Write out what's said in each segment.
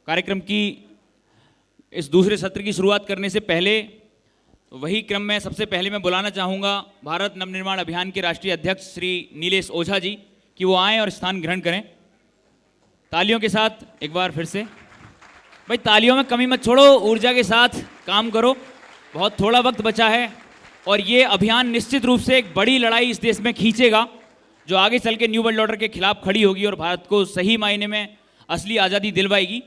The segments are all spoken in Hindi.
कार्यक्रम की इस दूसरे सत्र की शुरुआत करने से पहले वही क्रम में सबसे पहले मैं बुलाना चाहूँगा भारत नवनिर्माण अभियान के राष्ट्रीय अध्यक्ष श्री नीलेश ओझा जी कि वो आएँ और स्थान ग्रहण करें। तालियों के साथ एक बार फिर से। भाई तालियों में कमी मत छोड़ो, ऊर्जा के साथ काम करो, बहुत थोड़ा वक्त बचा है और ये अभियान निश्चित रूप से एक बड़ी लड़ाई इस देश में खींचेगा जो आगे चल के न्यू वर्ल्ड ऑर्डर के खिलाफ खड़ी होगी और भारत को सही मायने में असली आज़ादी दिलवाएगी।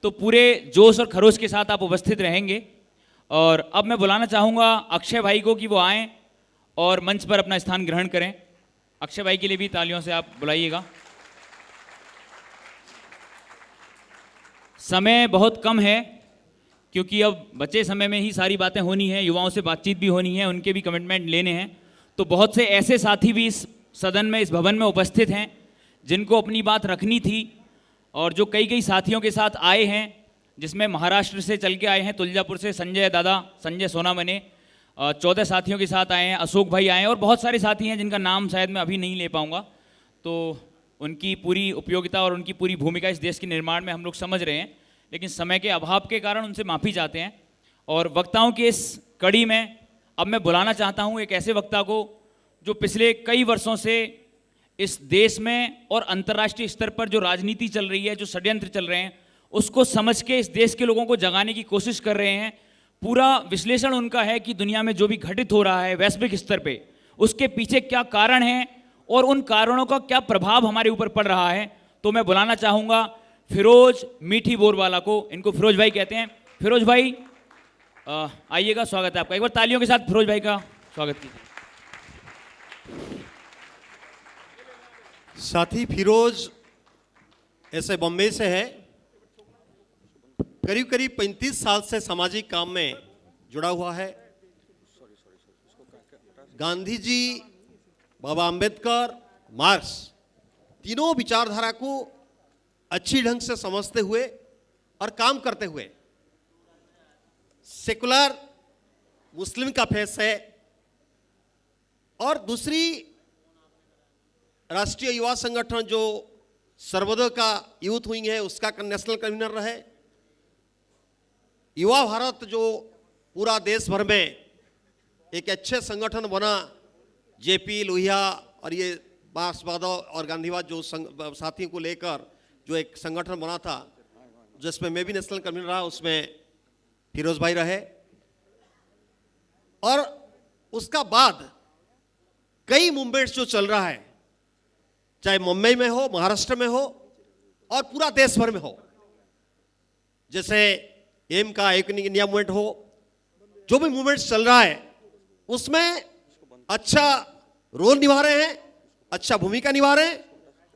तो पूरे जोश और खरोश के साथ आप उपस्थित रहेंगे। और अब मैं बुलाना चाहूँगा अक्षय भाई को कि वो आएँ और मंच पर अपना स्थान ग्रहण करें। अक्षय भाई के लिए भी तालियों से आप बुलाइएगा। समय बहुत कम है क्योंकि अब बचे समय में ही सारी बातें होनी है, युवाओं से बातचीत भी होनी है, उनके भी कमिटमेंट लेने हैं। तो बहुत से ऐसे साथी भी इस सदन में, इस भवन में उपस्थित हैं जिनको अपनी बात रखनी थी और जो कई साथियों के साथ आए हैं, जिसमें महाराष्ट्र से चल के आए हैं, तुलजापुर से संजय दादा, संजय सोनामने, 14 साथियों के साथ आए हैं, अशोक भाई आए हैं और बहुत सारे साथी हैं जिनका नाम शायद मैं अभी नहीं ले पाऊँगा। तो उनकी पूरी उपयोगिता और उनकी पूरी भूमिका इस देश के निर्माण में हम लोग समझ रहे हैं, लेकिन समय के अभाव के कारण उनसे माफ़ी चाहते हैं। और वक्ताओं की इस कड़ी में अब मैं बुलाना चाहता हूँ एक ऐसे वक्ता को जो पिछले कई वर्षों से इस देश में और अंतर्राष्ट्रीय स्तर पर जो राजनीति चल रही है, जो षड्यंत्र चल रहे हैं, उसको समझ के इस देश के लोगों को जगाने की कोशिश कर रहे हैं। पूरा विश्लेषण उनका है कि दुनिया में जो भी घटित हो रहा है वैश्विक स्तर पे, उसके पीछे क्या कारण है और उन कारणों का क्या प्रभाव हमारे ऊपर पड़ रहा है। तो मैं बुलाना चाहूँगा फिरोज मीठी बोरवाला को। इनको फिरोज भाई कहते हैं। फिरोज भाई आइएगा, स्वागत है आपका। एक बार तालियों के साथ फिरोज भाई का स्वागत कीजिए। साथी फिरोज ऐसे बॉम्बे से है, करीब 35 साल से सामाजिक काम में जुड़ा हुआ है। गांधी जी, बाबा अंबेडकर, मार्क्स तीनों विचारधारा को अच्छी ढंग से समझते हुए और काम करते हुए सेकुलर मुस्लिम का फेस है। और दूसरी राष्ट्रीय युवा संगठन जो सर्वोदय का यूथ विंग है उसका नेशनल कन्वीनर रहे। युवा भारत जो पूरा देश भर में एक अच्छे संगठन बना, जेपी लोहिया और ये मार्क्सवाद और गांधीवाद जो साथियों को लेकर जो एक संगठन बना था, जिसमें मैं भी नेशनल कन्वीनर रहा, उसमें फिरोज भाई रहे। और उसका बाद कई मूवमेंट्स जो चल रहा है, चाहे मुंबई में हो, महाराष्ट्र में हो और पूरा देश भर में हो, जैसे एम का एक इंडिया मूवमेंट हो, जो भी मूवमेंट्स चल रहा है उसमें अच्छा रोल निभा रहे हैं, अच्छा भूमिका निभा रहे हैं।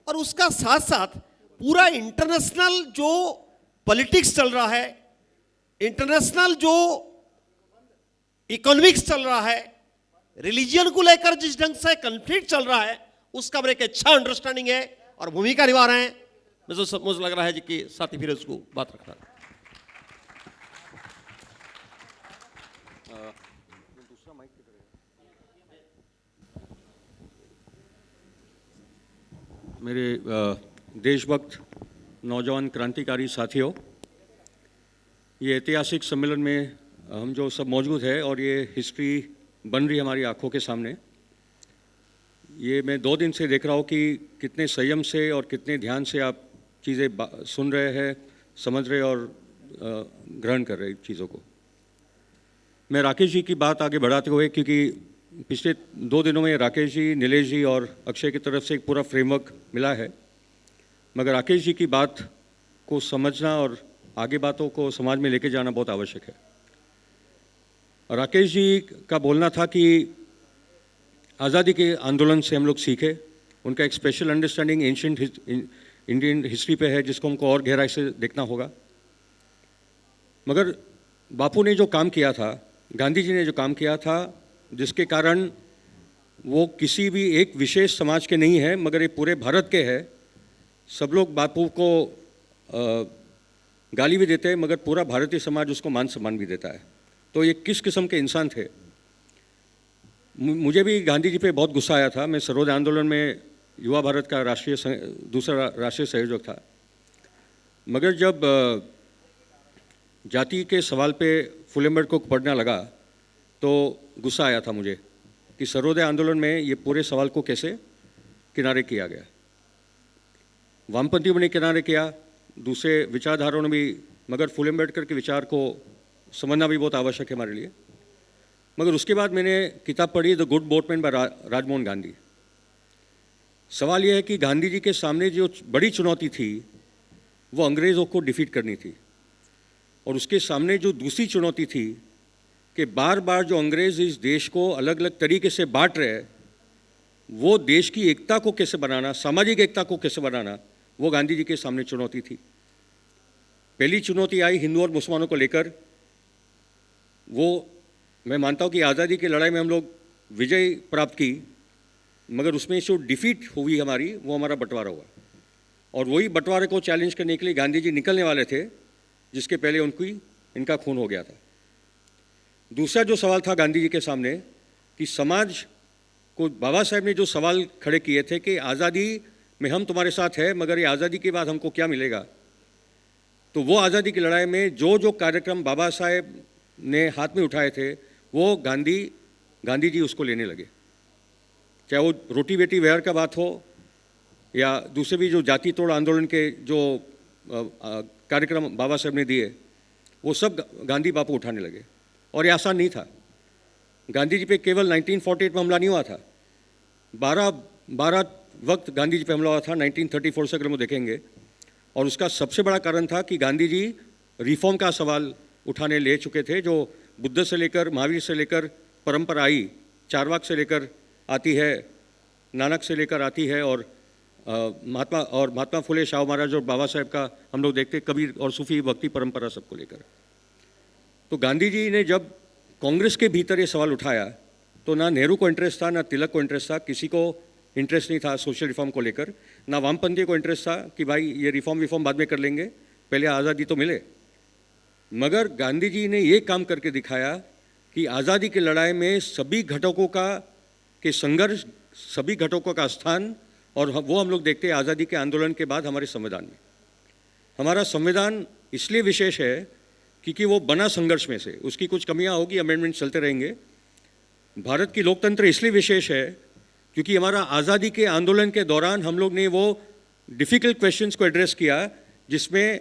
और उसका साथ साथ पूरा इंटरनेशनल जो पॉलिटिक्स चल रहा है, इंटरनेशनल जो इकोनॉमिक्स चल रहा है, रिलीजन को लेकर जिस ढंग से कॉन्फ्लिक्ट चल रहा है, उसका मेरे एक अच्छा अंडरस्टैंडिंग है और भूमिका निभा रहे हैं। मुझे लग रहा है कि साथी फिरोज को बात रखना है। मेरे देशभक्त नौजवान क्रांतिकारी साथियों, ये ऐतिहासिक सम्मेलन में हम जो सब मौजूद है और ये हिस्ट्री बन रही हमारी आंखों के सामने, ये मैं 2 दिन से देख रहा हूँ कि कितने संयम से और कितने ध्यान से आप चीज़ें सुन रहे हैं, समझ रहे और ग्रहण कर रहे चीज़ों को। मैं राकेश जी की बात आगे बढ़ाते हुए, क्योंकि पिछले 2 दिनों में राकेश जी, नीलेश जी और अक्षय की तरफ से एक पूरा फ्रेमवर्क मिला है, मगर राकेश जी की बात को समझना और आगे बातों को समाज में लेके जाना बहुत आवश्यक है। राकेश जी का बोलना था कि आज़ादी के आंदोलन से हम लोग सीखे, उनका एक special understanding ancient Indian history पे है जिसको हमको और गहराई से देखना होगा। मगर बापू ने जो काम किया था, गांधी जी ने जो काम किया था, जिसके कारण वो किसी भी एक विशेष समाज के नहीं है मगर ये पूरे भारत के है। सब लोग बापू को गाली भी देते हैं मगर पूरा भारतीय समाज उसको मान सम्मान भी देता है। तो ये किस किस्म के इंसान थे। मुझे भी गांधी जी पे बहुत गुस्सा आया था। मैं सर्वोदय आंदोलन में युवा भारत का दूसरा राष्ट्रीय संयोजक था। मगर जब जाति के सवाल पे फुलेंबर्ग को पढ़ना लगा तो गुस्सा आया था मुझे कि सर्वोदय आंदोलन में ये पूरे सवाल को कैसे किनारे किया गया। वामपंथियों ने किनारे किया, दूसरे विचारधाराओं ने भी, मगर फुलेंबर्ग के विचार को समझना भी बहुत आवश्यक है हमारे लिए। मगर उसके बाद मैंने किताब पढ़ी the good boatman by Rajmohan Gandhi. सवाल यह है कि गांधी जी के सामने जो बड़ी चुनौती थी वो अंग्रेज़ों को डिफीट करनी थी, और उसके सामने जो दूसरी चुनौती थी कि बार बार जो अंग्रेज़ इस देश को अलग अलग तरीके से बांट रहे हैं, वो देश की एकता को कैसे बनाना, सामाजिक एकता को कैसे बनाना, वो गांधी जी के सामने चुनौती थी। पहली चुनौती आई हिंदू और मुसलमानों को लेकर। वो मैं मानता हूँ कि आज़ादी की लड़ाई में हम लोग विजय प्राप्त की, मगर उसमें जो डिफीट हुई हमारी, वो हमारा बंटवारा हुआ, और वही बंटवारे को चैलेंज करने के लिए गांधी जी निकलने वाले थे, जिसके पहले इनका खून हो गया था। दूसरा जो सवाल था गांधी जी के सामने कि समाज को बाबा साहब ने जो सवाल खड़े किए थे कि आज़ादी में हम तुम्हारे साथ हैं, मगर ये आज़ादी के बाद हमको क्या मिलेगा। तो वो आज़ादी की लड़ाई में जो जो कार्यक्रम बाबा साहब ने हाथ में उठाए थे, वो गांधी जी उसको लेने लगे। चाहे वो रोटी बेटी व्यवहार का बात हो या दूसरे भी जो जाति तोड़ आंदोलन के जो कार्यक्रम बाबा साहब ने दिए, वो सब गांधी बापू उठाने लगे। और ये आसान नहीं था। गांधी जी पे केवल 1948 में हमला नहीं हुआ था, 12 वक्त गांधी जी पे हमला हुआ था 1934 से, अगर हम देखेंगे। और उसका सबसे बड़ा कारण था कि गांधी जी रिफॉर्म का सवाल उठाने ले चुके थे, जो बुद्ध से लेकर महावीर से लेकर परंपरा आई, चारवाक से लेकर आती है, नानक से लेकर आती है, और महात्मा फुले, शाह महाराज और बाबा साहेब का हम लोग देखते, कबीर और सूफी भक्ति परंपरा सबको लेकर। तो गांधी जी ने जब कांग्रेस के भीतर ये सवाल उठाया तो ना नेहरू को इंटरेस्ट था, ना तिलक को इंटरेस्ट था, किसी को इंटरेस्ट नहीं था सोशल रिफॉर्म को लेकर, ना वामपंथी को इंटरेस्ट था कि भाई ये रिफॉर्म बाद में कर लेंगे, पहले आज़ादी तो मिले। मगर गांधी जी ने ये काम करके दिखाया कि आज़ादी की लड़ाई में सभी घटकों के संघर्ष, सभी घटकों का स्थान, और वो हम लोग देखते हैं आज़ादी के आंदोलन के बाद हमारे संविधान में। हमारा संविधान इसलिए विशेष है क्योंकि वो बना संघर्ष में से, उसकी कुछ कमियां होगी, अमेंडमेंट चलते रहेंगे। भारत की लोकतंत्र इसलिए विशेष है क्योंकि हमारा आज़ादी के आंदोलन के दौरान हम लोग ने वो डिफ़िकल्ट क्वेश्चंस को एड्रेस किया, जिसमें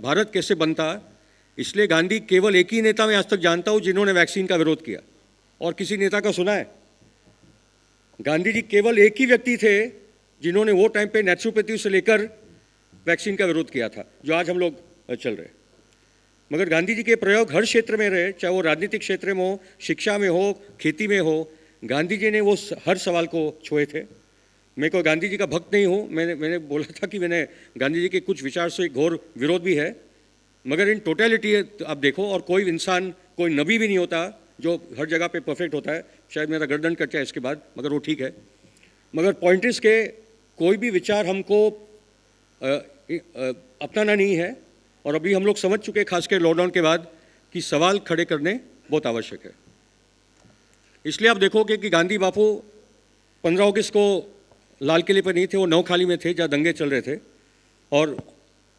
भारत कैसे बनता। इसलिए गांधी केवल एक ही नेता मैं आज तक जानता हूँ जिन्होंने वैक्सीन का विरोध किया, और किसी नेता का सुना है? गांधी जी केवल एक ही व्यक्ति थे जिन्होंने वो टाइम पे नेचुरोपैथी से लेकर वैक्सीन का विरोध किया था, जो आज हम लोग चल रहे। मगर गांधी जी के प्रयोग हर क्षेत्र में रहे, चाहे वो राजनीतिक क्षेत्र में हो, शिक्षा में हो, खेती में हो, गांधी जी ने वो हर सवाल को छुए थे। मैं कोई गांधी जी का भक्त नहीं हूँ, मैंने बोला था कि मैंने गांधी जी के कुछ विचार से घोर विरोध भी है, मगर इन टोटलिटी आप देखो, और कोई इंसान, कोई नबी भी नहीं होता जो हर जगह पे परफेक्ट होता है। शायद मेरा गर्दन कट जाए इसके बाद, मगर वो ठीक है। मगर पॉइंट इस के कोई भी विचार हमको अपनाना नहीं है, और अभी हम लोग समझ चुके, खासकर लॉकडाउन के बाद, कि सवाल खड़े करने बहुत आवश्यक है। इसलिए आप देखोगे कि गांधी बापू 15 अगस्त को लाल किले पर नहीं थे, वो नवखाली में थे जहाँ दंगे चल रहे थे। और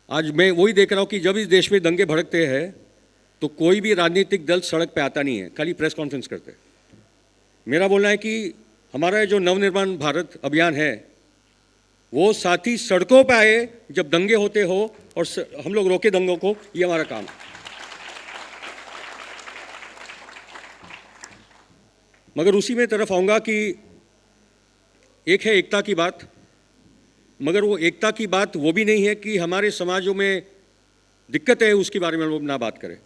आज मैं वही देख रहा हूँ कि जब इस देश में दंगे भड़कते हैं तो कोई भी राजनीतिक दल सड़क पे आता नहीं है, खाली प्रेस कॉन्फ्रेंस करते हैं। मेरा बोलना है कि हमारा जो नवनिर्माण भारत अभियान है, वो साथ ही सड़कों पे आए जब दंगे होते हो, और हम लोग रोके दंगों को, ये हमारा काम है। मगर उसी में तरफ आऊँगा कि एक है एकता की बात, मगर वो एकता की बात वो भी नहीं है कि हमारे समाजों में दिक्कत है उसके बारे में हम लोग ना बात करें।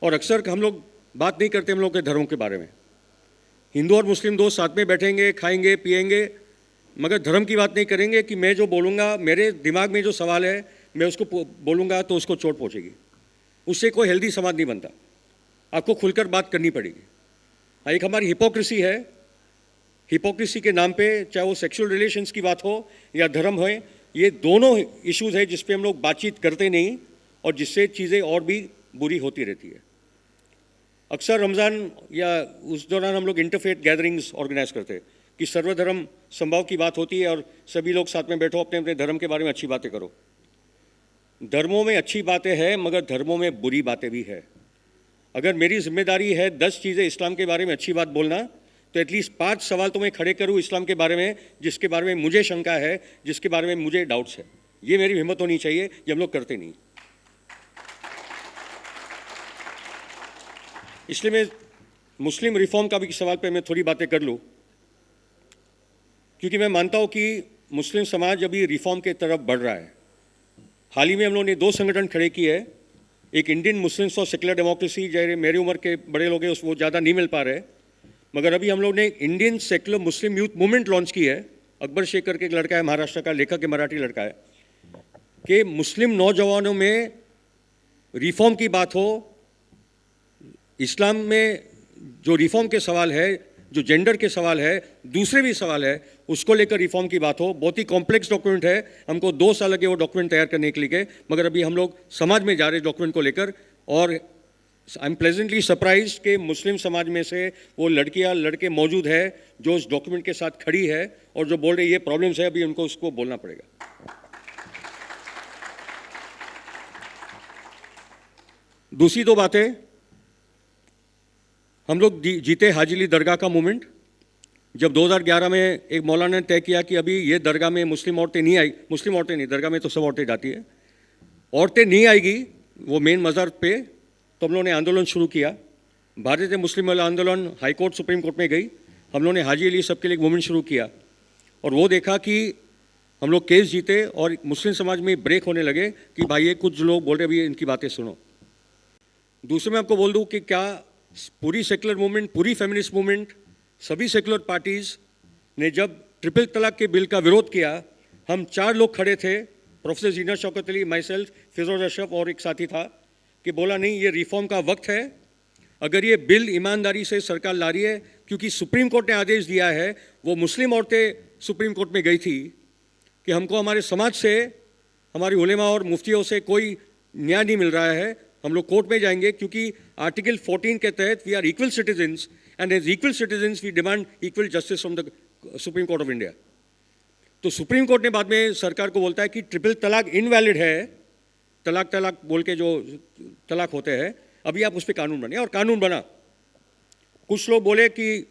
और अक्सर हम लोग बात नहीं करते हम लोग के धर्मों के बारे में। हिंदू और मुस्लिम दोस्त साथ में बैठेंगे, खाएंगे, पिएंगे, मगर धर्म की बात नहीं करेंगे कि मैं जो बोलूँगा, मेरे दिमाग में जो सवाल है मैं उसको बोलूँगा तो उसको चोट पहुँचेगी। उससे कोई हेल्दी समाज नहीं बनता। आपको खुलकर बात करनी पड़ेगी। एक हमारी हिपोक्रेसी है, हिपोक्रेसी के नाम पे, चाहे वो सेक्सुअल रिलेशंस की बात हो या धर्म हो, ये दोनों इश्यूज है जिस पे हम लोग बातचीत करते नहीं, और जिससे चीज़ें और भी बुरी होती रहती है। अक्सर रमज़ान या उस दौरान हम लोग इंटरफेथ गैदरिंग्स ऑर्गेनाइज करते हैं कि सर्वधर्म संभव की बात होती है और सभी लोग साथ में बैठो, अपने अपने धर्म के बारे में अच्छी बातें करो। धर्मों में अच्छी बातें हैं मगर धर्मों में बुरी बातें भी है। अगर मेरी जिम्मेदारी है 10 चीज़ें इस्लाम के बारे में अच्छी बात बोलना, तो एटलीस्ट 5 सवाल तो मैं खड़े करूँ इस्लाम के बारे में जिसके बारे में मुझे शंका है, जिसके बारे में मुझे डाउट्स है। ये मेरी हिम्मत होनी चाहिए, ये हम लोग करते नहीं। इसलिए मैं मुस्लिम रिफॉर्म का भी सवाल पे मैं थोड़ी बातें कर लूँ, क्योंकि मैं मानता हूँ कि मुस्लिम समाज अभी रिफॉर्म के तरफ बढ़ रहा है। हाल ही में हम लोगों ने 2 संगठन खड़े किए हैं, एक Indian Muslims for secular democracy, जो मेरी उम्र के बड़े लोग हैं वो ज़्यादा नहीं मिल पा रहे, मगर अभी हम लोग ने इंडियन सेक्युलर मुस्लिम यूथ मूवमेंट लॉन्च की है। अकबर शेख करके एक लड़का है, महाराष्ट्र का लेखक है, मराठी लड़का है, कि मुस्लिम नौजवानों में रिफॉर्म की बात हो, इस्लाम में जो रिफॉर्म के सवाल है, जो जेंडर के सवाल है, दूसरे भी सवाल है, उसको लेकर रिफॉर्म की बात हो। बहुत ही कॉम्प्लेक्स डॉक्यूमेंट है, हमको 2 साल लगे वो डॉक्यूमेंट तैयार करने के लिए, मगर अभी हम लोग समाज में जा रहे डॉक्यूमेंट को लेकर। और आई एम प्लेजेंटली सरप्राइज कि मुस्लिम समाज में से वो लड़कियां लड़के मौजूद है जो उस डॉक्यूमेंट के साथ खड़ी है और जो बोल रहे ये प्रॉब्लम्स है, अभी उनको उसको बोलना पड़ेगा। दूसरी 2 बातें, हम लोग जीते हाजी अली दरगाह का मूवमेंट। जब 2011 में एक मौलाना ने तय किया कि अभी ये दरगाह में मुस्लिम औरतें नहीं आई, मुस्लिम औरतें नहीं, दरगाह में तो सब औरतें जाती है, औरतें नहीं आएगी वो मेन मज़ार पे, तो हम लोगों ने आंदोलन शुरू किया। भारतीय मुस्लिम महिला आंदोलन हाई कोर्ट सुप्रीम कोर्ट में गई, हम लोगों ने हाजी अली सबके लिए मूवमेंट शुरू किया और वो देखा कि हम लोग केस जीते और मुस्लिम समाज में ब्रेक होने लगे कि भाई ये कुछ लोग बोल रहे, अभी इनकी बातें सुनो। दूसरे मैं आपको बोल दूँ कि क्या पूरी सेकुलर मूवमेंट, पूरी फेमिनिस्ट मूवमेंट, सभी सेकुलर पार्टीज़ ने जब ट्रिपल तलाक के बिल का विरोध किया, हम 4 लोग खड़े थे, professor Jeena Shaukat Ali, myself, Firoz Ashraf और एक साथी था, कि बोला नहीं ये रिफॉर्म का वक्त है। अगर ये बिल ईमानदारी से सरकार ला रही है, क्योंकि सुप्रीम कोर्ट ने आदेश दिया है, वो मुस्लिम औरतें सुप्रीम कोर्ट में गई थी कि हमको हमारे समाज से, हमारी उलेमा और मुफ्तियों से कोई न्याय नहीं मिल रहा है, हम लोग कोर्ट में जाएंगे, क्योंकि आर्टिकल 14 के तहत we are equal citizens and as equal citizens we demand equal justice from the Supreme Court of India. तो सुप्रीम कोर्ट ने बाद में सरकार को बोलता है कि ट्रिपल तलाक इनवैलिड है, तलाक तलाक बोल के जो तलाक होते हैं, अभी आप उस पर कानून बने, और कानून बना। कुछ लोग बोले कि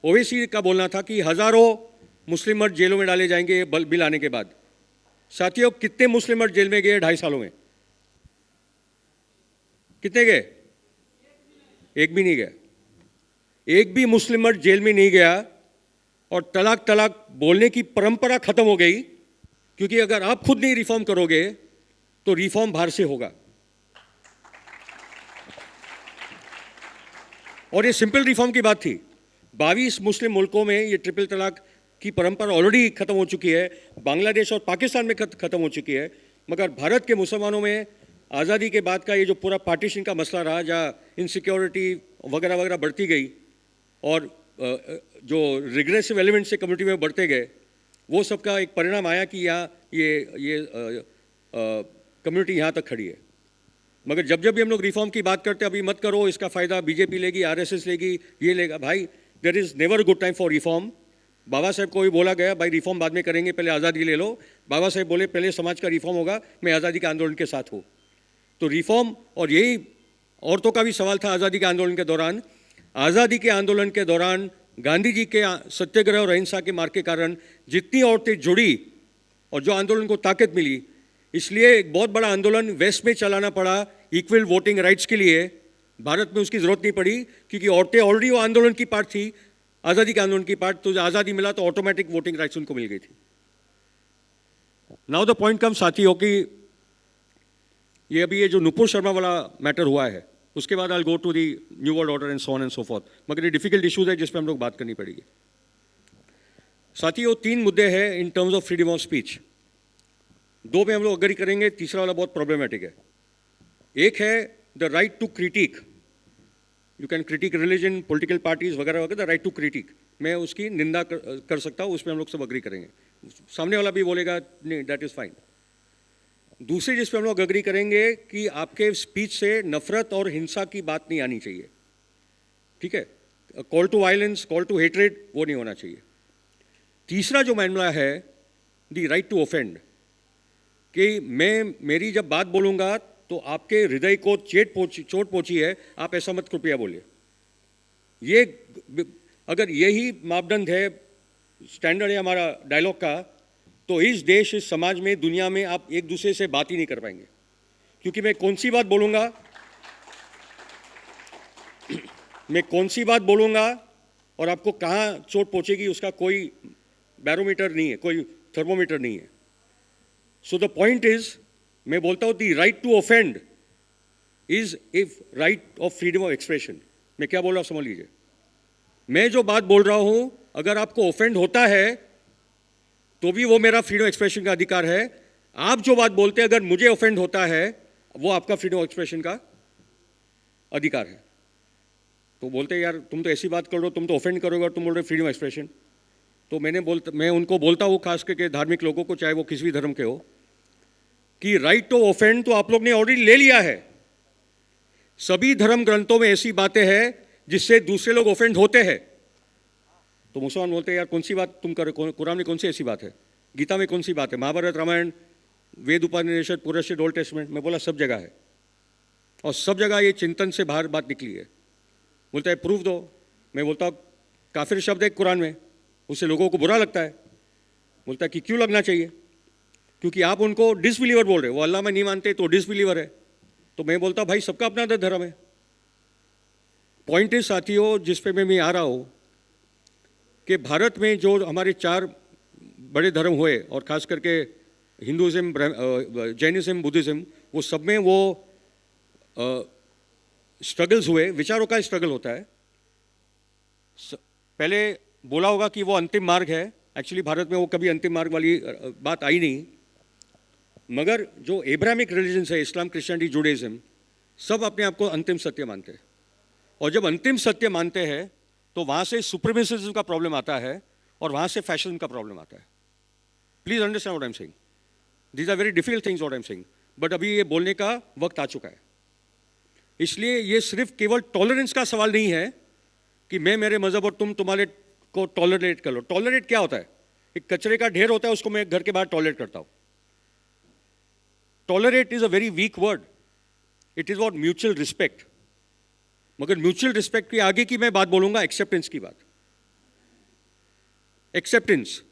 ओवैसी का बोलना था कि हज़ारों मुस्लिम मर्द जेलों में डाले जाएंगे बिल आने के बाद। साथियों, कितने मुस्लिम मर्द जेल में गए 2.5 सालों में? कितने गए? एक भी नहीं गया। एक भी मुस्लिम मर्द जेल में नहीं गया और तलाक तलाक बोलने की परंपरा खत्म हो गई, क्योंकि अगर आप खुद नहीं रिफॉर्म करोगे तो रिफॉर्म बाहर से होगा। और ये सिंपल रिफॉर्म की बात थी। 22 मुस्लिम मुल्कों में ये ट्रिपल तलाक की परंपरा ऑलरेडी खत्म हो चुकी है, बांग्लादेश और पाकिस्तान में खत्म हो चुकी है, मगर भारत के मुसलमानों में आज़ादी के बाद का ये जो पूरा पार्टीशन का मसला रहा, जहाँ इनसिक्योरिटी वगैरह वगैरह बढ़ती गई और जो रिग्रेसिव एलिमेंट से कम्युनिटी में बढ़ते गए, वो सब का एक परिणाम आया कि यहाँ ये कम्युनिटी यहाँ तक खड़ी है। मगर जब जब भी हम लोग रिफॉर्म की बात करते हैं, अभी मत करो, इसका फ़ायदा बीजेपी लेगी, आरएसएस लेगी, ये लेगा। भाई, there is never good time for reform. Baba Saheb को भी बोला गया, भाई रिफॉर्म बाद में करेंगे, पहले आज़ादी ले लो। बाबा साहेब बोले पहले समाज का रिफॉर्म होगा, मैं आज़ादी के आंदोलन के साथ हूँ। तो रिफॉर्म, और यही औरतों का भी सवाल था आज़ादी के आंदोलन के दौरान। आज़ादी के आंदोलन के दौरान गांधी जी के सत्याग्रह और अहिंसा के मार्ग के कारण जितनी औरतें जुड़ी और जो आंदोलन को ताकत मिली, इसलिए एक बहुत बड़ा आंदोलन वेस्ट में चलाना पड़ा इक्वल वोटिंग राइट्स के लिए। भारत में उसकी ज़रूरत नहीं पड़ी, क्योंकि औरतें ऑलरेडी वो आंदोलन की पार्ट थी, आज़ादी के आंदोलन की पार्ट। तो आज़ादी मिला तो ऑटोमेटिक वोटिंग राइट्स उनको मिल गई थी। नाउ द पॉइंट कम साथियों कि ये अभी ये जो नुपुर शर्मा वाला मैटर हुआ है, उसके बाद I go to the new world order and so on and so forth. मगर ये डिफिकल्ट इशूज है जिस पे हम लोग बात करनी पड़ेगी। साथियों, 3 मुद्दे हैं in terms of freedom of speech. 2 में हम लोग अग्री करेंगे, तीसरा वाला बहुत प्रॉब्लमेटिक है। एक है the right to critic, you can critic religion, political parties वगैरह वगैरह, द राइट टू क्रिटिक, मैं उसकी निंदा कर सकता हूँ, उसमें हम लोग सब अग्री करेंगे। सामने वाला भी बोलेगा नहीं, दैट इज़ फाइन। दूसरी जिस पे हम लोग अग्री करेंगे कि आपके स्पीच से नफरत और हिंसा की बात नहीं आनी चाहिए, ठीक है, call to violence, call to hatred, वो नहीं होना चाहिए। तीसरा जो मामला है द राइट टू ऑफेंड, कि मैं मेरी जब बात बोलूँगा तो आपके हृदय को चोट पहुँची है, आप ऐसा मत कृपया बोलिए। ये अगर यही मापदंड है, स्टैंडर्ड है हमारा डायलॉग का, तो इस देश, इस समाज में, दुनिया में आप एक दूसरे से बात ही नहीं कर पाएंगे। क्योंकि मैं कौन सी बात बोलूँगा और आपको कहाँ चोट पहुँचेगी उसका कोई बैरोमीटर नहीं है, कोई थर्मोमीटर नहीं है। सो द पॉइंट इज, मैं बोलता हूँ the right to offend is if right of freedom of expression. मैं क्या बोल रहा हूँ समझ लीजिए। मैं जो बात बोल रहा हूँ, अगर आपको ऑफेंड होता है तो भी वो मेरा फ्रीडम ऑफ एक्सप्रेशन का अधिकार है। आप जो बात बोलते हैं, अगर मुझे ऑफेंड होता है, वो आपका फ्रीडम ऑफ एक्सप्रेशन का अधिकार है। तो बोलते हैं यार तुम तो ऐसी बात कर रहे हो, तुम तो ऑफेंड करोगे और तुम बोल रहे हो फ्रीडम ऑफ एक्सप्रेशन। तो मैं उनको बोलता हूँ, खास करके धार्मिक लोगों को, चाहे वो किसी भी धर्म के हो, कि राइट टू ऑफेंड तो आप लोग ने ऑलरेडी ले लिया है। सभी धर्म ग्रंथों में ऐसी बातें हैं जिससे दूसरे लोग ऑफेंड होते हैं। तो मुसलमान बोलते हैं यार कौन सी बात तुम कर, कुरान में कौन सी ऐसी बात है, गीता में कौन सी बात है, महाभारत, रामायण, वेद, उपनिषद, पुराण, ओल्ड टेस्टमेंट। मैं बोला सब जगह है, और सब जगह ये चिंतन से बाहर बात निकली है। बोलता है प्रूफ दो। मैं बोलता हूँ काफिर शब्द है कुरान में, उससे लोगों को बुरा लगता है। बोलता है कि क्यों लगना चाहिए, क्योंकि आप उनको डिसबिलीवर बोल रहे हो, वो अल्लाह में नहीं मानते तो डिसबिलीवर है। तो मैं बोलता भाई सबका अपना धर्म है। पॉइंट इज साथियों, जिस पे मैं आ रहा हूँ, कि भारत में जो हमारे 4 बड़े धर्म हुए, और खास करके हिंदुज़म, जैनिज़म, बुद्धिज़्म, वो सब में वो स्ट्रगल्स हुए, विचारों का स्ट्रगल होता है। पहले बोला होगा कि वो अंतिम मार्ग है, एक्चुअली भारत में वो कभी अंतिम मार्ग वाली बात आई नहीं। मगर जो एब्राहमिक रिलीजन्स है, इस्लाम, क्रिश्चियनिटी, जुडाइज्म, सब अपने आप को अंतिम सत्य मानते हैं। और जब अंतिम सत्य मानते हैं तो वहाँ से सुप्रीमेसिज्म का प्रॉब्लम आता है, और वहाँ से फैशनिज्म का प्रॉब्लम आता है। Please understand what I am saying. These are very difficult things what I am saying, but अभी ये बोलने का वक्त आ चुका है। इसलिए ये सिर्फ केवल टॉलरेंस का सवाल नहीं है कि मैं मेरे मजहब और तुम तुम्हारे को टॉलरेट कर लो। टॉलरेट क्या होता है? एक कचरे का ढेर होता है, उसको मैं घर के बाहर टॉलरेट करता हूं। Tolerate is a very weak word, it is what mutual respect. मगर म्यूचुअल रिस्पेक्ट के आगे की मैं बात बोलूंगा, एक्सेप्टेंस की बात। Acceptance,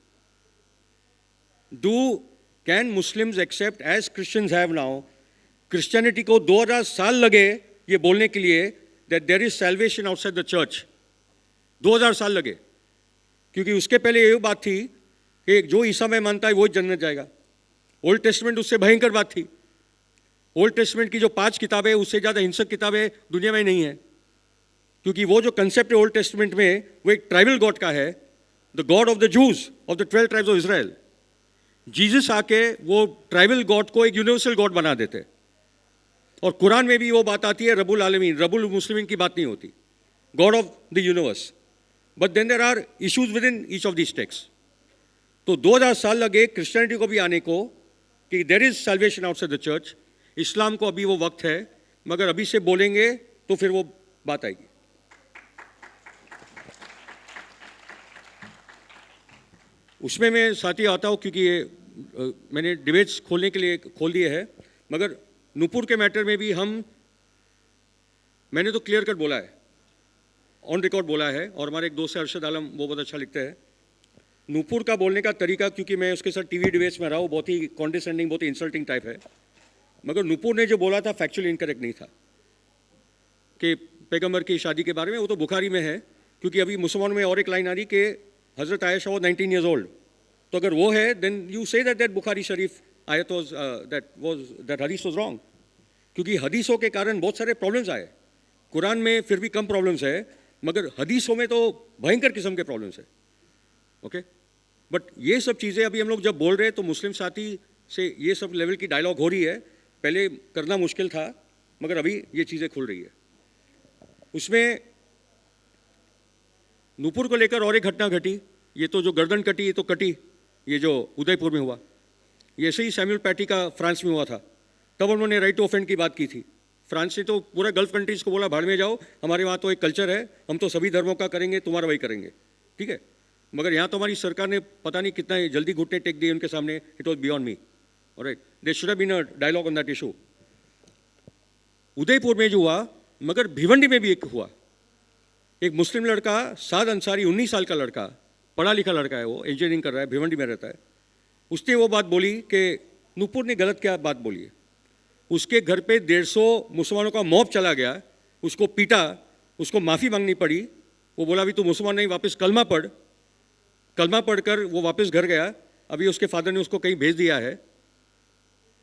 can Muslims accept as Christians have now? Christianity को 2000 साल लगे ये बोलने के लिए that there is salvation outside the church. 2000 साल लगे, क्योंकि उसके पहले ये बात थी कि जो ईसा में मानता है वो जन्नत जाएगा। ओल्ड टेस्टमेंट उससे भयंकर बात थी। ओल्ड टेस्टमेंट की जो 5 किताबें, उससे ज़्यादा हिंसक किताबें दुनिया में नहीं है, क्योंकि वो जो कंसेप्ट है ओल्ड टेस्टमेंट में, वो एक ट्राइबल गॉड का है, the god of the Jews of the 12 tribes of Israel. Jesus आके वो ट्राइबल गॉड को एक यूनिवर्सल गॉड बना देते। और कुरान में भी वो बात आती है, रबुल आलमीन, रबुल मुस्लिमीन की बात नहीं होती, god of the universe. But then there are issues with in each of this text. तो 2000 साल लगे क्रिश्चियनिटी को भी आने को कि there is salvation outside the church. इस्लाम को अभी वो वक्त है, मगर अभी से बोलेंगे तो फिर वो बात आएगी। उसमें मैं साथ ही आता हूँ, क्योंकि ये मैंने डिबेट्स खोलने के लिए खोल दिए हैं। मगर नूपुर के मैटर में भी मैंने तो क्लियर कट बोला है, ऑन रिकॉर्ड बोला है, और हमारे एक दोस्त है अरशद आलम, वो बहुत अच्छा लिखते हैं। नूपुर का बोलने का तरीका, क्योंकि मैं उसके साथ टीवी डिबेट्स में रहा हूँ, बहुत ही कॉन्डिसेंडिंग, बहुत ही इंसल्टिंग टाइप है। मगर नूपुर ने जो बोला था फैक्चुअली इनकरेक्ट नहीं था कि पैगंबर की शादी के बारे में, वो तो बुखारी में है। क्योंकि अभी मुसलमान में और एक लाइन आ रही कि हजरत आयशा वो 19 ईयर्स ओल्ड। तो अगर वो है, देन यू से दैट बुखारी शरीफ आयत वाज दैट हदीस वाज रॉन्ग। क्योंकि हदीसों के कारण बहुत सारे प्रॉब्लम्स आए। कुरान में फिर भी कम प्रॉब्लम्स है, मगर हदीसों में तो भयंकर किस्म के प्रॉब्लम्स है। ओके, बट ये सब चीज़ें अभी हम लोग जब बोल रहे हैं तो मुस्लिम साथी से ये सब लेवल की डायलॉग हो रही है। पहले करना मुश्किल था, मगर अभी ये चीज़ें खुल रही है। उसमें नूपुर को लेकर और एक घटना घटी। ये तो जो गर्दन कटी, ये तो कटी, ये जो उदयपुर में हुआ, ये ऐसे ही सैमुअल पैटी का फ्रांस में हुआ था। तब उन्होंने राइट टू ऑफेंड की बात की थी। फ्रांस ने तो पूरा गल्फ कंट्रीज़ को बोला भाड़ में जाओ, हमारे वहाँ तो एक कल्चर है, हम तो सभी धर्मों का करेंगे, तुम्हारा वही करेंगे, ठीक है। मगर यहाँ तो हमारी सरकार ने पता नहीं कितना जल्दी घुटने टेक दिए उनके सामने, it was beyond me. Alright, there should have been a dialogue on that issue. Udaipur में जो हुआ, मगर भिवंडी में भी एक हुआ। एक मुस्लिम लड़का, साद अंसारी, 19 साल का लड़का, पढ़ा लिखा लड़का है, वो इंजीनियरिंग कर रहा है, भिवंडी में रहता है। उसने वो बात बोली कि नूपुर ने गलत क्या बात बोली है। उसके घर पे 150 मुसलमानों का मॉब चला गया, उसको पीटा, उसको माफ़ी मांगनी पड़ी। वो बोला अभी तो मुसलमान नहीं, वापस कलमा पढ़। कलमा पढ़कर वो वापस घर गया। अभी उसके फादर ने उसको कहीं भेज दिया है।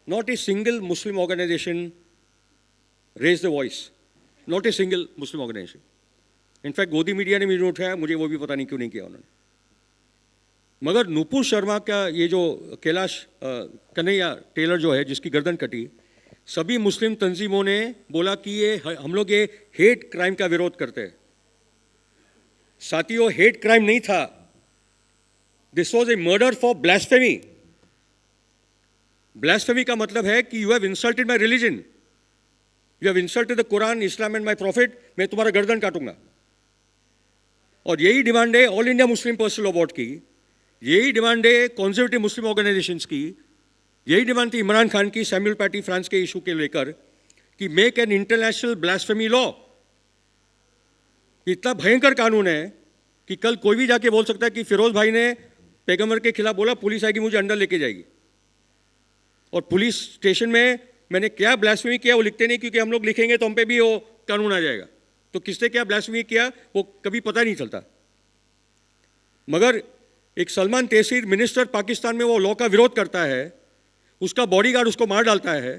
Not a single Muslim organisation raise the voice, not a single Muslim organisation. In fact गोदी मीडिया ने भी नोट उठाया, मुझे वो भी पता नहीं क्यों नहीं किया उन्होंने। मगर नुपुर शर्मा का ये जो कैलाश कन्हैया टेलर जो है, जिसकी गर्दन कटी, सभी मुस्लिम तंजीमों ने बोला कि ये हम लोग ये हेट क्राइम का विरोध करते हैं। साथियों, हेट क्राइम नहीं था, this was a murder for blasphemy. Blasphemy का मतलब है कि you have insulted my religion, you have insulted the Quran, Islam and my prophet, मैं तुम्हारा गर्दन काटूंगा। और यही डिमांड है all India Muslim personal law board की, यही डिमांड है कॉन्जर्वेटिव मुस्लिम ऑर्गेनाइजेशंस की, यही डिमांड थी इमरान खान की सैमुअल पैटी फ्रांस के इशू के लेकर कि make an international blasphemy law. इतना भयंकर कानून है कि कल कोई भी जाके बोल सकता है कि फिरोज भाई ने पैगंबर के खिलाफ बोला, पुलिस आएगी मुझे अंडर लेके जाएगी। और पुलिस स्टेशन में मैंने क्या ब्लास्फेमी किया वो लिखते नहीं, क्योंकि हम लोग लिखेंगे तो हम पे भी वो कानून आ जाएगा। तो किसने क्या ब्लास्फेमी किया वो कभी पता नहीं चलता। मगर एक सलमान तहसीर मिनिस्टर पाकिस्तान में वो लॉ का विरोध करता है, उसका बॉडीगार्ड उसको मार डालता है।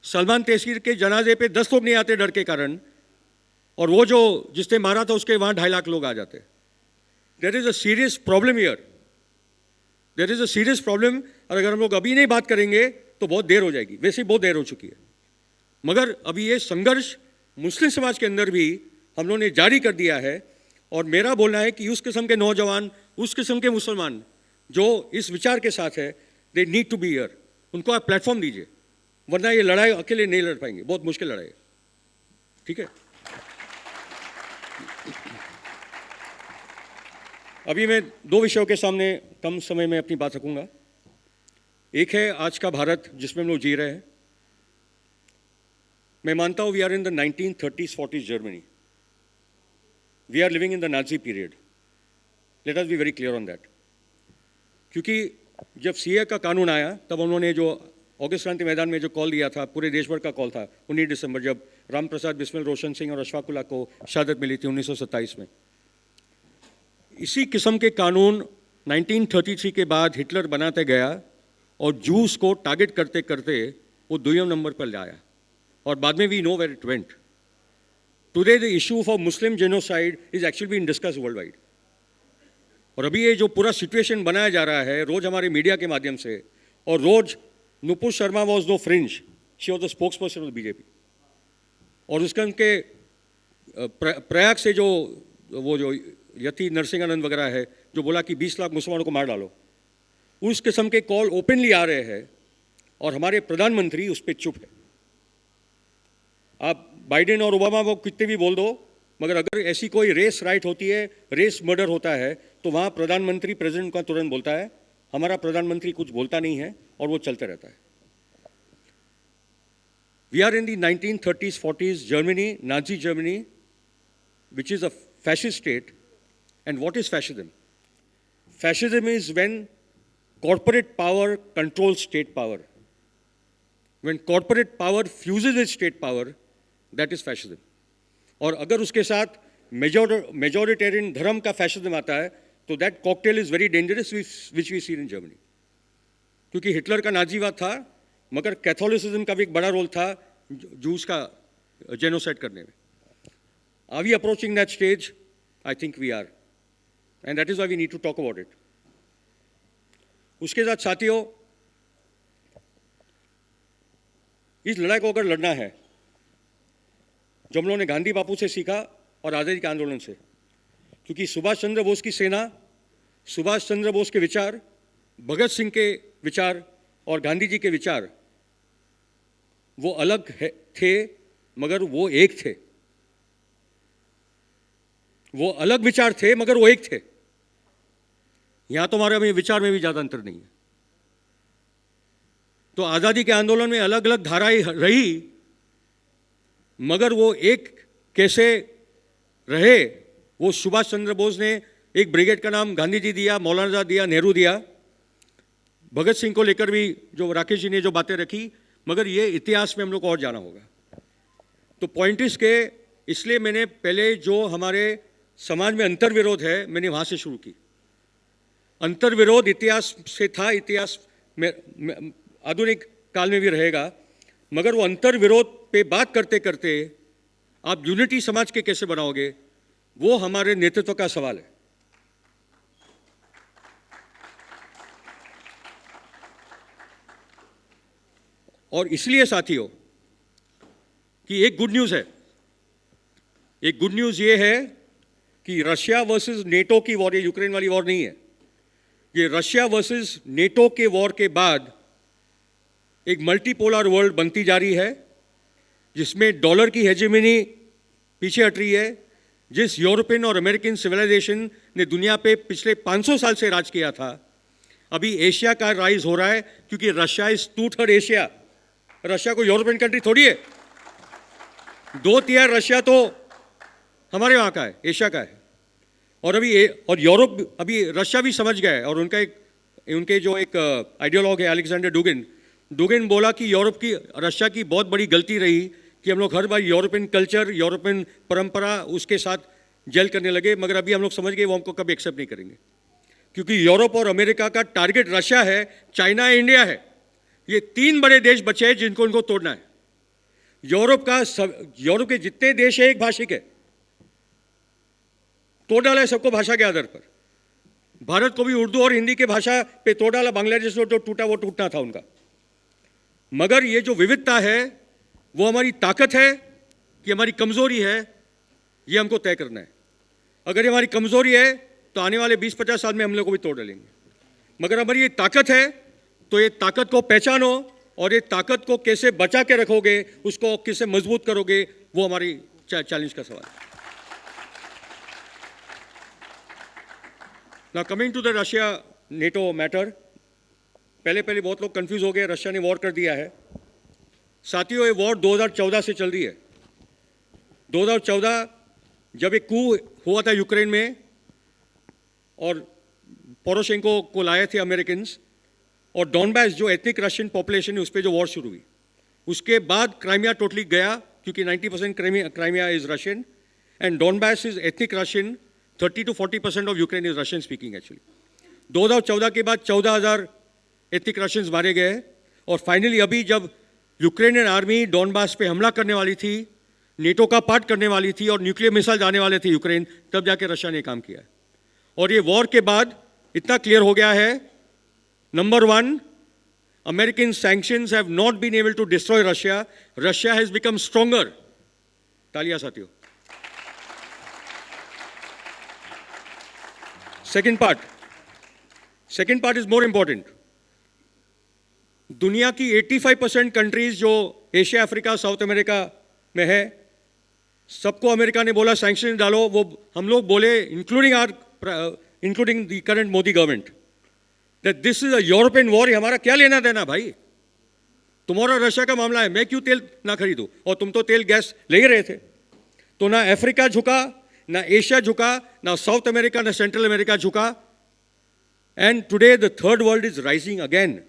सलमान तहसीर के जनाजे पे 10 लोग नहीं आते डर के कारण, और वो जो जिसने मारा था उसके वहाँ 2.5 लाख लोग आ जाते। There is a serious problem here, there is a serious problem. और अगर हम लोग अभी नहीं बात करेंगे तो बहुत देर हो जाएगी, वैसे ही बहुत देर हो चुकी है। मगर अभी ये संघर्ष मुस्लिम समाज के अंदर भी हम लोगों ने जारी कर दिया है। और मेरा बोलना है कि उस किस्म के नौजवान, उस किस्म के मुसलमान जो इस विचार के साथ है, they need to be here, उनको आप प्लेटफॉर्म दीजिए, वरना ये लड़ाई अकेले नहीं लड़ पाएंगे, बहुत मुश्किल लड़ाई है। ठीक है, अभी मैं 2 विषयों के सामने कम समय में अपनी बात रखूंगा। एक है आज का भारत जिसमें हम लोग जी रहे हैं। मैं मानता हूं we are in the 1930s 40s Germany, we are living in the Nazi period, let us be very clear on that. क्योंकि जब सीए का कानून आया तब उन्होंने जो ऑगस्ट क्रांति मैदान में जो कॉल दिया था, पूरे देश भर का कॉल था 19 दिसंबर, जब राम प्रसाद बिस्मिल, रोशन सिंह और अशफाकुल्ला को शहादत मिली थी 1927 में। इसी किस्म के कानून 1933 के बाद हिटलर बनाते गया और जूस को टारगेट करते करते वो 2वें नंबर पर लाया, और बाद में we know where it went. Today the issue for Muslim genocide is actually being discussed worldwide. और अभी ये जो पूरा सिचुएशन बनाया जा रहा है रोज हमारे मीडिया के माध्यम से, और रोज Nupur Sharma was no fringe, she was the spokesperson of BJP. और उसका उनके प्रयाग से जो वो जो यति नरसिंहानंद वगैरह है जो बोला कि 20 लाख मुसलमानों को मार डालो, उस किस्म के कॉल ओपनली आ रहे हैं और हमारे प्रधानमंत्री उस पर चुप है। आप बाइडेन और ओबामा को कितने भी बोल दो, मगर अगर ऐसी कोई रेस राइट होती है, रेस मर्डर होता है, तो वहाँ प्रधानमंत्री प्रेसिडेंट का तुरंत बोलता है। हमारा प्रधानमंत्री कुछ बोलता नहीं है और वो चलते रहता है। We are in the 1930s 40s Germany, Nazi Germany, which is a fascist state. And what is fascism? Fascism is when corporate power controls state power. When corporate power fuses with state power, that is fascism. और अगर उसके साथ मेजोरिटेरियन धर्म का फैशिज्म आता है तो that cocktail is very dangerous, which we see in Germany. क्योंकि हिटलर का नाजीवाद था, मगर कैथोलिसिज्म का भी एक बड़ा रोल था जूस का जेनोसाइड करने में। Are we approaching that stage? I think we are, and that is why we need to talk about it. उसके साथ साथियों, इस लड़ाई को अगर लड़ना है जो हम लोगों ने गांधी बापू से सीखा और आज़ादी के आंदोलन से, क्योंकि सुभाष चंद्र बोस की सेना, सुभाष चंद्र बोस के विचार, भगत सिंह के विचार और गांधी जी के विचार वो अलग थे, मगर वो एक थे। वो अलग विचार थे मगर वो एक थे। यहां तो हमारे विचार में भी ज्यादा अंतर नहीं है। तो आज़ादी के आंदोलन में अलग अलग धाराएं रही, मगर वो एक कैसे रहे, वो सुभाष चंद्र बोस ने एक ब्रिगेड का नाम गांधी जी दिया, मौलाना आजाद दिया, नेहरू दिया, भगत सिंह को लेकर भी जो राकेश जी ने जो बातें रखी, मगर ये इतिहास में हम लोग को और जाना होगा। तो पॉइंट इस के, इसलिए मैंने पहले जो हमारे समाज में अंतर्विरोध है मैंने वहाँ से शुरू की। अंतर्विरोध इतिहास से था, इतिहास में आधुनिक काल में भी रहेगा, मगर वो अंतर्विरोध पे बात करते करते आप यूनिटी समाज के कैसे बनाओगे, वो हमारे नेतृत्व का सवाल है। और इसलिए साथियों कि एक गुड न्यूज़ है, एक गुड न्यूज़ ये है कि रशिया वर्सेस नेटो की वॉर, ये यूक्रेन वाली वॉर नहीं है, ये रशिया वर्सेस नेटो के वॉर के बाद एक मल्टीपोलर वर्ल्ड बनती जा रही है, जिसमें डॉलर की हेजेमनी पीछे हट रही है। जिस यूरोपियन और अमेरिकन सिविलाइजेशन ने दुनिया पे पिछले 500 साल से राज किया था, अभी एशिया का राइज हो रहा है, क्योंकि रशिया इज 2/3 एशिया। रशिया को यूरोपियन कंट्री थोड़ी है, 2/3 रशिया तो हमारे वहाँ का है, एशिया का है। और अभी और यूरोप, अभी रशिया भी समझ गया है, और उनके जो एक आइडियोलॉग है अलेक्जेंडर डुगिन बोला कि रशिया की बहुत बड़ी गलती रही कि हम लोग हर बार यूरोपियन कल्चर, यूरोपियन परंपरा उसके साथ जेल करने लगे, मगर अभी हम लोग समझ गए वो हमको कभी एक्सेप्ट नहीं करेंगे, क्योंकि यूरोप और अमेरिका का टारगेट रशिया है, चाइना है, इंडिया है। ये 3 बड़े देश बचे हैं जिनको उनको तोड़ना है। यूरोप के जितने देश है एक भाषिक है, तोड़ डाला है सबको भाषा के आधार पर। भारत को भी उर्दू और हिंदी के भाषा पे तोड़ डाला, बांग्लादेश को तो टूटा, वो टूटना था उनका। मगर ये जो विविधता है वो हमारी ताकत है कि हमारी कमजोरी है, ये हमको तय करना है। अगर ये हमारी कमजोरी है तो आने वाले 20-50 साल में हम लोग को भी तोड़ डालेंगे, मगर हमारी ये ताकत है तो ये ताकत को पहचानो, और ये ताकत को कैसे बचा के रखोगे, उसको कैसे मजबूत करोगे, वो हमारी चैलेंज का सवाल है। Now coming to the Russia NATO matter, पहले बहुत लोग कंफ्यूज हो गए, रशिया ने वॉर कर दिया है। साथियों, ये वॉर 2014 से चल रही है। 2014 जब एक कू हुआ था यूक्रेन में और पोरोशेंको को लाए थे अमेरिकन, और डॉनबास जो एथनिक रशियन पॉपुलेशन है उस पर जो वॉर शुरू हुई, उसके बाद क्राइमिया टोटली गया, क्योंकि 90% Crimea is Russian and Donbas is ethnic Russian. 30 to 40% of Ukraine is Russian speaking actually. 2014 के बाद 14,000 एथनिक रशियंस मारे गए, और फाइनली अभी जब यूक्रेनियन आर्मी डॉनबास पे हमला करने वाली थी, नेटो का पार्ट करने वाली थी और न्यूक्लियर मिसाइल जाने वाले थे यूक्रेन, तब जाके रशिया ने काम किया है। और ये वॉर के बाद इतना क्लियर हो गया है, number 1, American sanctions have not been able to destroy Russia, Russia has become stronger. तालियां साथियों। Second part is more important. दुनिया की 85% कंट्रीज जो एशिया, अफ्रीका, साउथ अमेरिका में है, सबको अमेरिका ने बोला सैंक्शन डालो। वो हम लोग बोले, including the current Modi government, that this is a European war. हमारा क्या लेना देना भाई, तुम्हारा रशिया का मामला है, मैं क्यों तेल ना खरीदूं, और तुम तो तेल गैस ले ही रहे थे। तो ना अफ्रीका झुका, ना एशिया झुका, ना साउथ अमेरिका, ना सेंट्रल अमेरिका झुका, and today the third world is rising again.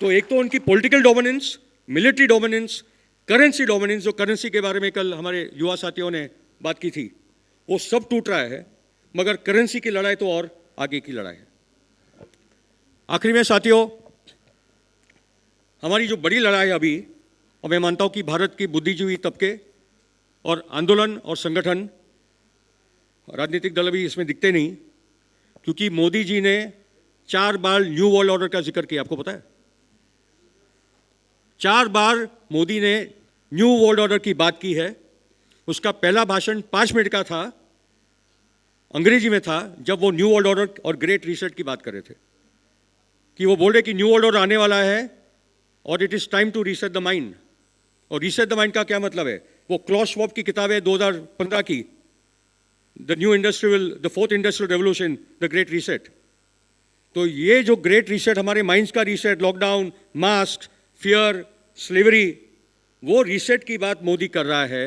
तो एक तो उनकी political dominance, military dominance, currency dominance, जो करेंसी के बारे में कल हमारे युवा साथियों ने बात की थी, वो सब टूट रहा है, मगर करेंसी की लड़ाई तो और आगे की लड़ाई है। आखिरी में साथियों, हमारी जो बड़ी लड़ाई है अभी, और मैं मानता हूं कि भारत की बुद्धिजीवी तबके और आंदोलन और संगठन, राजनीतिक दल भी इसमें दिखते नहीं, क्योंकि मोदी जी ने 4 बार न्यू वर्ल्ड ऑर्डर का जिक्र किया। आपको पता है, 4 बार मोदी ने न्यू वर्ल्ड ऑर्डर की बात की है। उसका पहला भाषण 5 मिनट का था, अंग्रेजी में था, जब वो न्यू वर्ल्ड ऑर्डर और ग्रेट रीसेट की बात कर रहे थे, कि वो बोल रहे कि न्यू वर्ल्ड ऑर्डर आने वाला है और it is time to reset the mind. और रीसेट द माइंड का क्या मतलब है? वो क्लॉस श्वाब की किताब है 2015 की, the fourth industrial revolution, the great reset. तो ये जो ग्रेट रीसेट, हमारे माइंड्स का reset, lockdown, mask, fear, slavery, वो रीसेट की बात मोदी कर रहा है।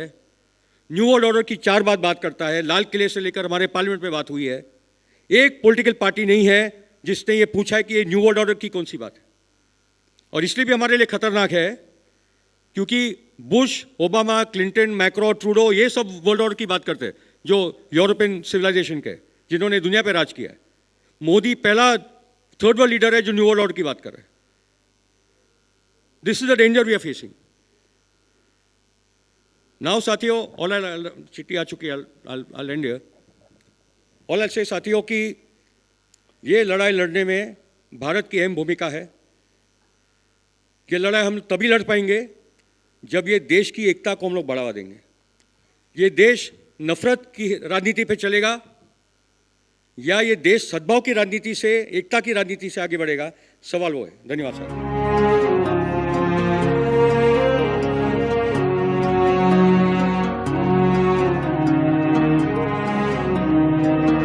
न्यू वर्ल्ड ऑर्डर की 4 बात करता है, लाल किले से लेकर हमारे पार्लियामेंट में बात हुई है। एक पॉलिटिकल पार्टी नहीं है जिसने ये पूछा है कि ये न्यू वर्ल्ड ऑर्डर की कौन सी बात है। और इसलिए भी हमारे लिए खतरनाक है क्योंकि Bush, Obama, Clinton, macro, Trudeau, ये सब वर्ल्ड ऑर्डर की बात करते हैं जो यूरोपियन सिविलाइजेशन के, जिन्होंने दुनिया पे राज किया है। मोदी पहला थर्ड वर्ल्ड लीडर है जो न्यू वर्ल्ड ऑर्डर की बात कर रहे हैं। This is the danger we are facing now साथियों। ऑल चिट्ठी आ चुकी है, I'll end here. ऑल ऐसे साथियों की ये लड़ाई लड़ने में भारत की अहम भूमिका है। ये लड़ाई हम तभी लड़ पाएंगे जब ये देश की एकता को हम लोग बढ़ावा देंगे। ये देश नफरत की राजनीति पे चलेगा या ये देश सद्भाव की राजनीति से, एकता की राजनीति से आगे बढ़ेगा, सवाल वो है। धन्यवाद सर।